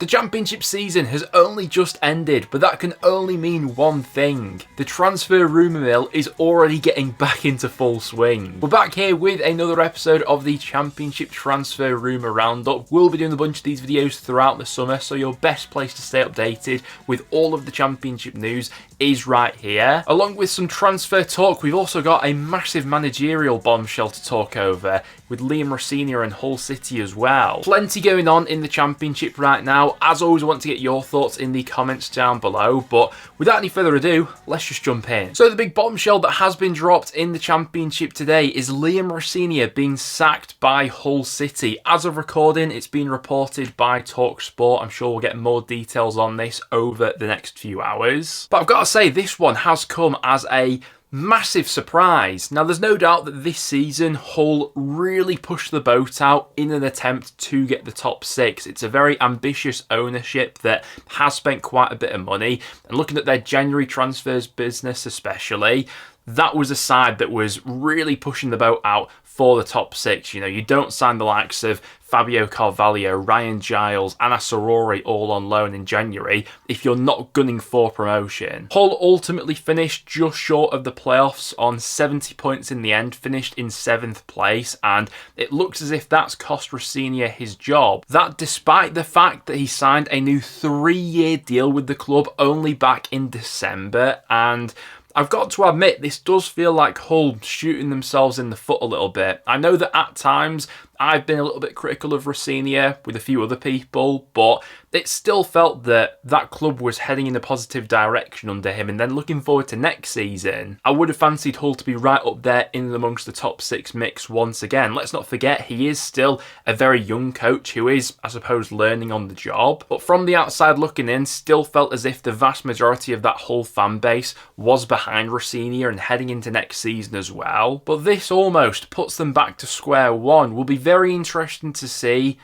The championship season has only just ended, but that can only mean one thing. The transfer rumour mill is already getting back into full swing. We're back here with another episode of the championship transfer rumour roundup. We'll be doing a bunch of these videos throughout the summer, so your best place to stay updated with all of the championship news is right here. Along with some transfer talk, we've also got a massive managerial bombshell to talk over with Rosenior and Hull City as well. Plenty going on in the championship right now. As always, I want to get your thoughts in the comments down below, but without any further ado, let's just jump in. So the big bombshell that has been dropped in the championship today is Rosenior being sacked by Hull City. As of recording, it's been reported by TalkSport. I'm sure we'll get more details on this over the next few hours. But I've got to say, this one has come as a massive surprise. Now, there's no doubt that this season Hull really pushed the boat out in an attempt to get the top six. It's a very ambitious ownership that has spent quite a bit of money, and looking at their January transfers business especially, that was a side that was really pushing the boat out for the top six. You know, you don't sign the likes of Fabio Carvalho, Ryan Giles, Anna Sorori all on loan in January if you're not gunning for promotion. Hull ultimately finished just short of the playoffs on 70 points in the end, finished in 7th place, and it looks as if that's cost Rosenior his job. That despite the fact that he signed a new 3-year deal with the club only back in December, and I've got to admit, this does feel like Hull shooting themselves in the foot a little bit. I know that at times I've been a little bit critical of Rosenior with a few other people, but it still felt that that club was heading in a positive direction under him. And then looking forward to next season, I would have fancied Hull to be right up there in and amongst the top six mix once again. Let's not forget, he is still a very young coach who is, I suppose, learning on the job. But from the outside looking in, still felt as if the vast majority of that Hull fan base was behind Rosenior and heading into next season as well. But this almost puts them back to square one. Will be very interesting to see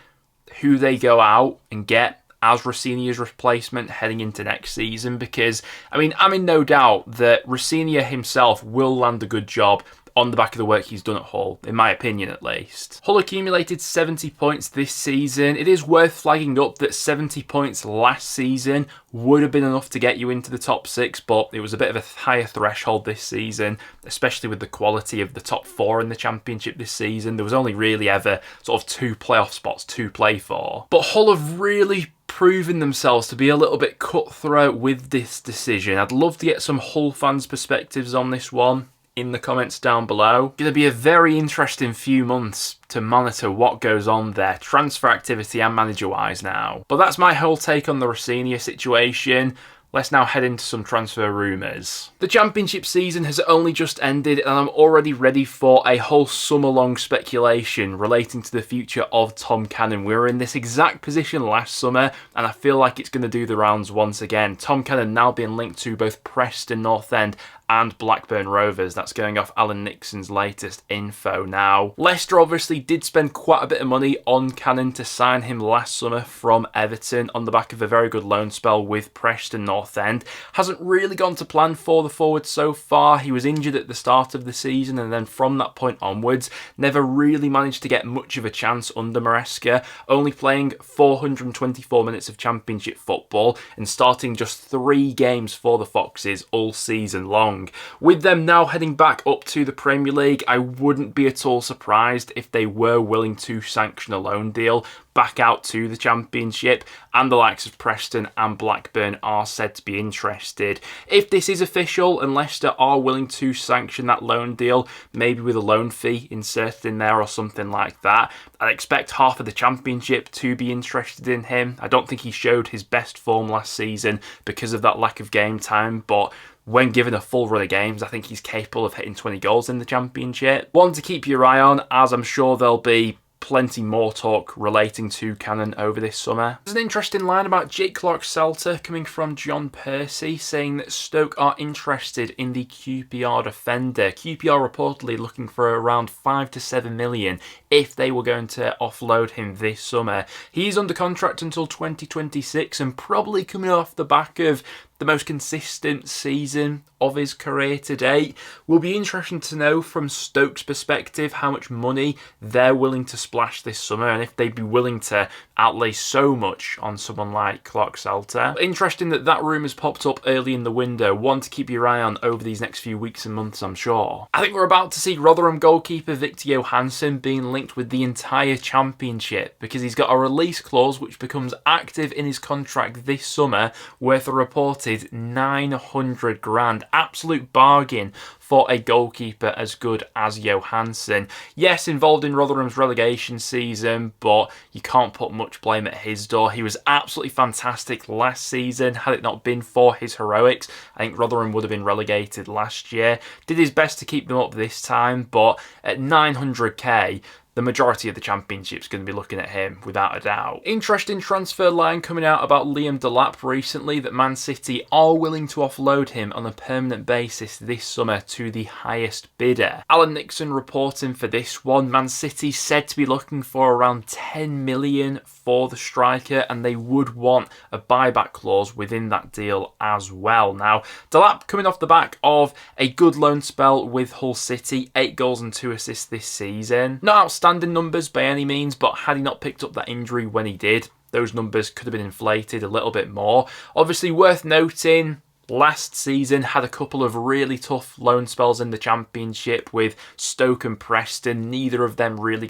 who they go out and get as Rosenior's replacement heading into next season, because, I mean, I'm in no doubt that Rosenior himself will land a good job on the back of the work he's done at Hull, in my opinion at least. Hull accumulated 70 points this season. It is worth flagging up that 70 points last season would have been enough to get you into the top six, but it was a bit of a higher threshold this season, especially with the quality of the top four in the championship this season. There was only really ever sort of 2 playoff spots to play for. But Hull have really proven themselves to be a little bit cutthroat with this decision. I'd love to get some Hull fans' perspectives on this one in the comments down below. Going to be a very interesting few months to monitor what goes on there, transfer activity and manager-wise now. But that's my whole take on the Rosenior situation. Let's now head into some transfer rumours. The championship season has only just ended, and I'm already ready for a whole summer-long speculation relating to the future of Tom Cannon. We were in this exact position last summer, and I feel like it's going to do the rounds once again. Tom Cannon now being linked to both Preston North End and Blackburn Rovers. That's going off Alan Nixon's latest info now. Leicester obviously did spend quite a bit of money on Cannon to sign him last summer from Everton on the back of a very good loan spell with Preston North End. Hasn't really gone to plan for the forward so far. He was injured at the start of the season, and then from that point onwards, never really managed to get much of a chance under Maresca, only playing 424 minutes of championship football and starting just 3 games for the Foxes all season long. With them now heading back up to the Premier League, I wouldn't be at all surprised if they were willing to sanction a loan deal back out to the Championship, and the likes of Preston and Blackburn are said to be interested. If this is official and Leicester are willing to sanction that loan deal, maybe with a loan fee inserted in there or something like that, I'd expect half of the Championship to be interested in him. I don't think he showed his best form last season because of that lack of game time, but when given a full run of games, I think he's capable of hitting 20 goals in the Championship. One to keep your eye on, as I'm sure there'll be plenty more talk relating to Cannon over this summer. There's an interesting line about Jake Clark-Salter coming from John Percy, saying that Stoke are interested in the QPR defender. QPR reportedly looking for around 5 to 7 million if they were going to offload him this summer. He's under contract until 2026 and probably coming off the back of the most consistent season of his career to date. Will be interesting to know from Stoke's perspective how much money they're willing to splash this summer and if they'd be willing to outlay so much on someone like Clark-Salter. Interesting that that rumour's popped up early in the window, one to keep your eye on over these next few weeks and months, I'm sure. I think we're about to see Rotherham goalkeeper Victor Johansson being linked with the entire Championship because he's got a release clause which becomes active in his contract this summer worth a reported 900 grand. Absolute bargain for a goalkeeper as good as Johansson. Yes, involved in Rotherham's relegation season, but you can't put much blame at his door. He was absolutely fantastic last season. Had it not been for his heroics, I think Rotherham would have been relegated last year. Did his best to keep them up this time, but at 900k, the majority of the Championship's going to be looking at him, without a doubt. Interesting transfer line coming out about Liam Delap recently that Man City are willing to offload him on a permanent basis this summer to the highest bidder. Alan Nixon reporting for this one. Man City said to be looking for around 10 million for the striker, and they would want a buyback clause within that deal as well. Now, Delap coming off the back of a good loan spell with Hull City, 8 goals and 2 assists this season. Not outstanding numbers by any means, but had he not picked up that injury when he did, those numbers could have been inflated a little bit more. Obviously worth noting, last season had a couple of really tough loan spells in the Championship with Stoke and Preston. Neither of them really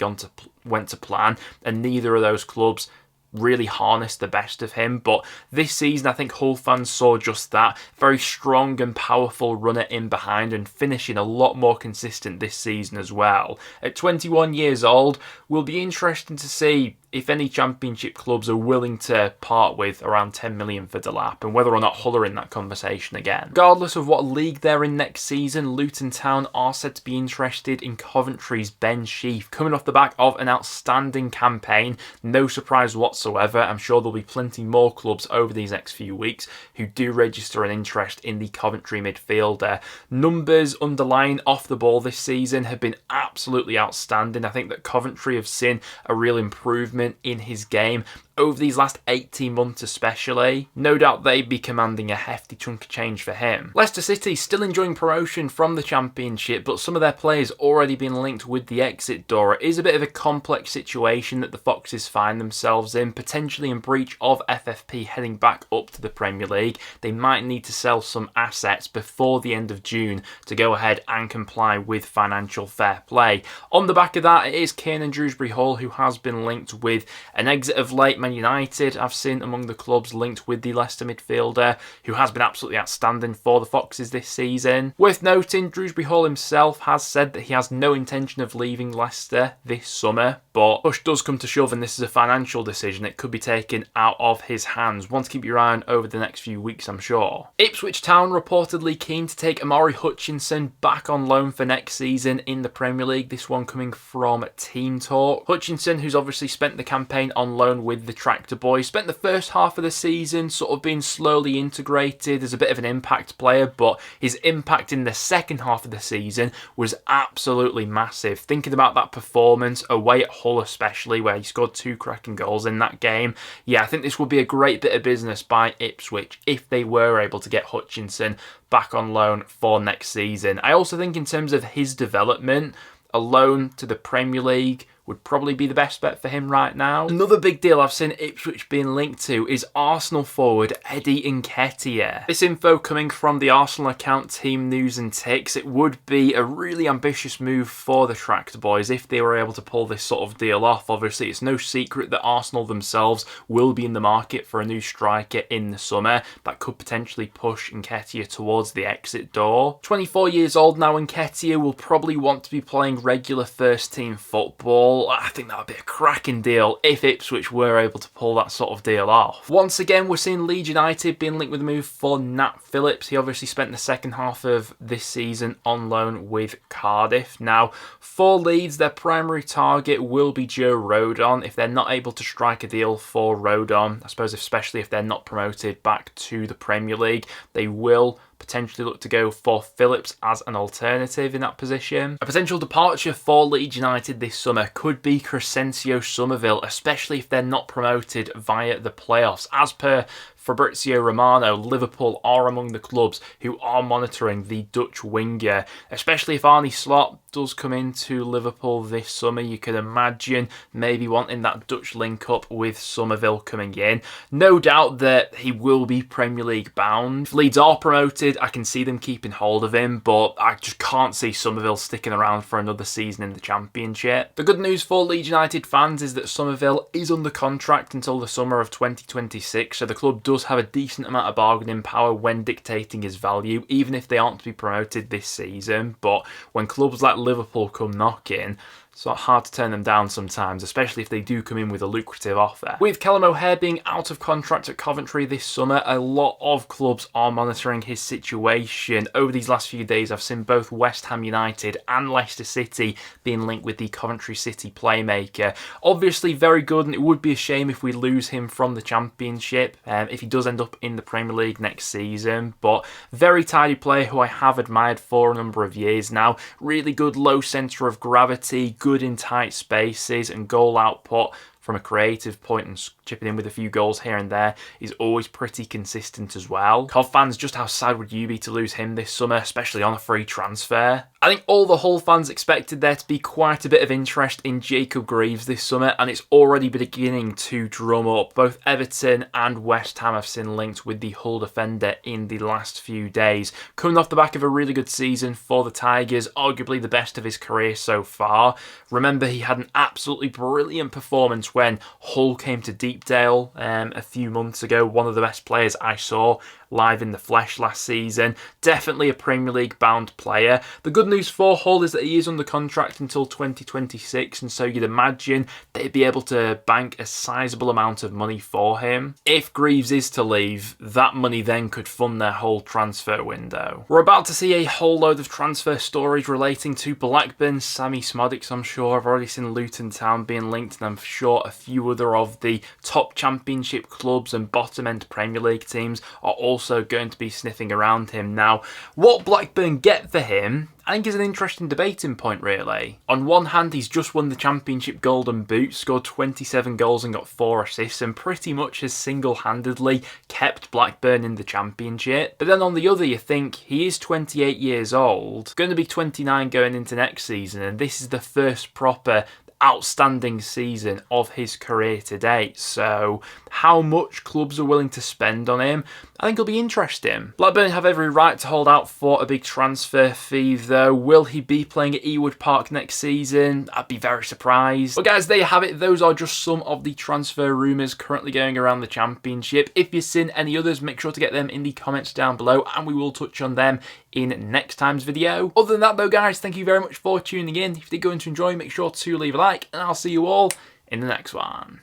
went to plan, and neither of those clubs really harnessed the best of him. But this season I think Hull fans saw just that. Very strong and powerful runner in behind and finishing a lot more consistent this season as well. At 21 years old, will be interesting to see if any Championship clubs are willing to part with around 10 million for Delap and whether or not Hull are in that conversation again. Regardless of what league they're in next season, Luton Town are said to be interested in Coventry's Ben Sheaf, coming off the back of an outstanding campaign. No surprise whatsoever. I'm sure there'll be plenty more clubs over these next few weeks who do register an interest in the Coventry midfielder. Numbers underlying off the ball this season have been absolutely outstanding. I think that Coventry have seen a real improvement in his game over these last 18 months especially. No doubt they'd be commanding a hefty chunk of change for him. Leicester City still enjoying promotion from the Championship, but some of their players already been linked with the exit door. It is a bit of a complex situation that the Foxes find themselves in, potentially in breach of FFP heading back up to the Premier League. They might need to sell some assets before the end of June to go ahead and comply with financial fair play. On the back of that, it is Kiernan Dewsbury-Hall who has been linked with an exit of late. Man United I've seen among the clubs linked with the Leicester midfielder, who has been absolutely outstanding for the Foxes this season. Worth noting, Dewsbury-Hall himself has said that he has no intention of leaving Leicester this summer, but push does come to shove and this is a financial decision. It could be taken out of his hands. One to keep your eye on over the next few weeks, I'm sure. Ipswich Town reportedly keen to take Amari Hutchinson back on loan for next season in the Premier League. This one coming from Team Talk. Hutchinson, who's obviously spent the campaign on loan with the Tractor Boys, spent the first half of the season sort of being slowly integrated as a bit of an impact player, but his impact in the second half of the season was absolutely massive. Thinking about that performance away at Hull especially, where he scored 2 cracking goals in that game, yeah, I think this would be a great bit of business by Ipswich if they were able to get Hutchinson back on loan for next season. I also think in terms of his development, a loan to the Premier League would probably be the best bet for him right now. Another big deal I've seen Ipswich being linked to is Arsenal forward Eddie Nketiah. This info coming from the Arsenal account Team News and Ticks. It would be a really ambitious move for the Tractor Boys if they were able to pull this sort of deal off. Obviously, it's no secret that Arsenal themselves will be in the market for a new striker in the summer. That could potentially push Nketiah towards the exit door. 24 years old now, Nketiah will probably want to be playing regular first team football. I think that would be a cracking deal if Ipswich were able to pull that sort of deal off. Once again, we're seeing Leeds United being linked with a move for Nat Phillips. He obviously spent the second half of this season on loan with Cardiff. Now, for Leeds, their primary target will be Joe Rodon. If they're not able to strike a deal for Rodon, I suppose especially if they're not promoted back to the Premier League, they will potentially look to go for Phillips as an alternative in that position. A potential departure for Leeds United this summer could be Crescencio Somerville, especially if they're not promoted via the playoffs. As per Fabrizio Romano, Liverpool are among the clubs who are monitoring the Dutch winger, especially if Arne Slot does come into Liverpool this summer. You can imagine maybe wanting that Dutch link-up with Somerville coming in. No doubt that he will be Premier League bound. If Leeds are promoted, I can see them keeping hold of him, but I just can't see Somerville sticking around for another season in the Championship. The good news for Leeds United fans is that Somerville is under contract until the summer of 2026, so the club does have a decent amount of bargaining power when dictating his value, even if they aren't to be promoted this season. But when clubs like Liverpool come knocking, it's not hard to turn them down sometimes, especially if they do come in with a lucrative offer. With Callum O'Hare being out of contract at Coventry this summer, a lot of clubs are monitoring his situation. Over these last few days, I've seen both West Ham United and Leicester City being linked with the Coventry City playmaker. Obviously very good, and it would be a shame if we lose him from the Championship, if he does end up in the Premier League next season. But very tidy player who I have admired for a number of years now. Really good low centre of gravity, good in tight spaces, and goal output from a creative point and chipping in with a few goals here and there is always pretty consistent as well. Cov fans, just how sad would you be to lose him this summer, especially on a free transfer? I think all the Hull fans expected there to be quite a bit of interest in Jacob Greaves this summer, and it's already beginning to drum up. Both Everton and West Ham have seen linked with the Hull defender in the last few days. Coming off the back of a really good season for the Tigers, arguably the best of his career so far. Remember, he had an absolutely brilliant performance when Hull came to Deepdale a few months ago. One of the best players I saw live in the flesh last season. Definitely a Premier League bound player. The good news for Hull is that he is under contract until 2026, and so you'd imagine they'd be able to bank a sizable amount of money for him. If Greaves is to leave, that money then could fund their whole transfer window. We're about to see a whole load of transfer stories relating to Blackburn, Sammy Smodics, I'm sure. I've already seen Luton Town being linked, and I'm sure a few other of the top Championship clubs and bottom end Premier League teams are also going to be sniffing around him. Now, what Blackburn get for him, I think, is an interesting debating point, really. On one hand, he's just won the Championship Golden Boot, scored 27 goals and got 4 assists, and pretty much has single-handedly kept Blackburn in the Championship. But then on the other, you think he is 28 years old, going to be 29 going into next season, and this is the first proper outstanding season of his career to date. So how much clubs are willing to spend on him, I think it'll be interesting. Blackburn have every right to hold out for a big transfer fee though. Will he be playing at Ewood Park next season? I'd be very surprised. But guys, there you have it. Those are just some of the transfer rumours currently going around the Championship. If you've seen any others, make sure to get them in the comments down below, and we will touch on them in next time's video. Other than that though, guys, thank you very much for tuning in. If you did go on to enjoy, make sure to leave a like, and I'll see you all in the next one.